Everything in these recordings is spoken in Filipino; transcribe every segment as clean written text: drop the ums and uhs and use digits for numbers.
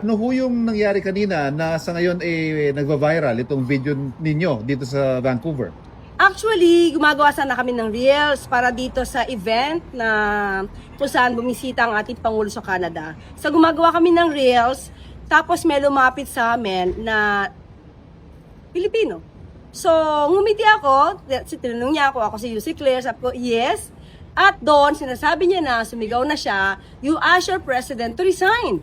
Ano ho yung nangyari kanina na sa ngayon nagva-viral itong video ninyo dito sa Vancouver? Actually, gumagawa sana kami ng reels para dito sa event na kung saan bumisita ang ating Pangulo sa Canada. So gumagawa kami ng reels, tapos may lumapit sa amin na Pilipino. So ngumiti ako, tinanong niya ako si UC Claire, sabi ko, yes. At doon, sinasabi niya na, sumigaw na siya, you ask your president to resign.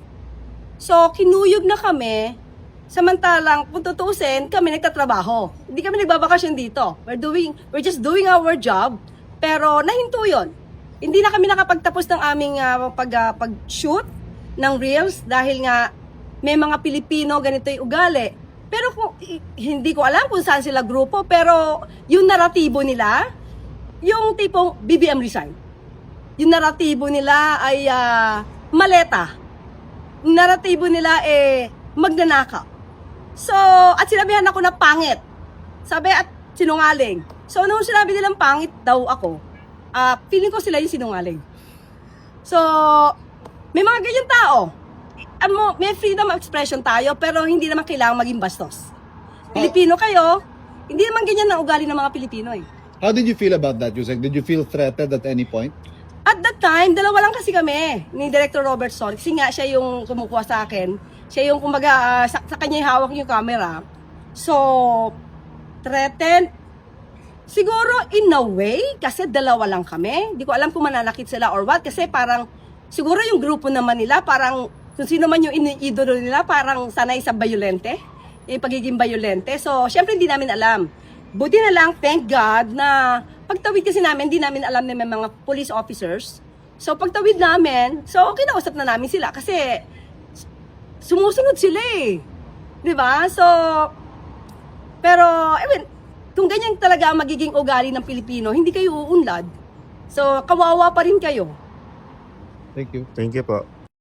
So, kinuyog na kami, samantalang kung tutuusin, kami nagtatrabaho. Hindi kami nagbabakasyon dito. We're just doing our job, pero nahinto yun. Hindi na kami nakapagtapos ng aming pag-shoot ng reels dahil nga may mga Pilipino ganito yung ugali. Pero hindi ko alam kung saan sila grupo, pero yung naratibo nila, yung tipong BBM resign. Yung naratibo nila ay maleta. Yung naratibo nila magnanakaw. So, at sinabihan ako na pangit. Sabi at sinungaling. So, nung sinabi nilang pangit daw ako, feeling ko sila yung sinungaling. So, may mga ganyan tao. May freedom of expression tayo, pero hindi naman kailangan maging bastos. Pilipino kayo, hindi naman ganyan ang ugali ng mga Pilipino eh. How did you feel about that, Yusek? Did you feel threatened at any point? At that time, dalawa lang kasi kami ni Director Robert Sol. Kasi nga siya yung kumukuha sa akin. Siya yung kumbaga, sa kanya yung hawak yung camera. So, threatened. Siguro in a way, kasi dalawa lang kami. Hindi ko alam kung mananakit sila or what. Kasi parang, siguro yung grupo naman nila, parang kung sino man yung idolo nila, parang sanay sa violente. Yung pagiging violente. So, syempre hindi namin alam. Buti na lang, thank God, na pagtawid kasi namin, hindi namin alam na may mga police officers. So, pagtawid namin, so, kinausap na namin sila kasi sumusunod sila eh. Diba? So, pero, kung ganyan talaga ang magiging ugali ng Pilipino, hindi kayo uunlad. So, kawawa pa rin kayo. Thank you. Thank you po.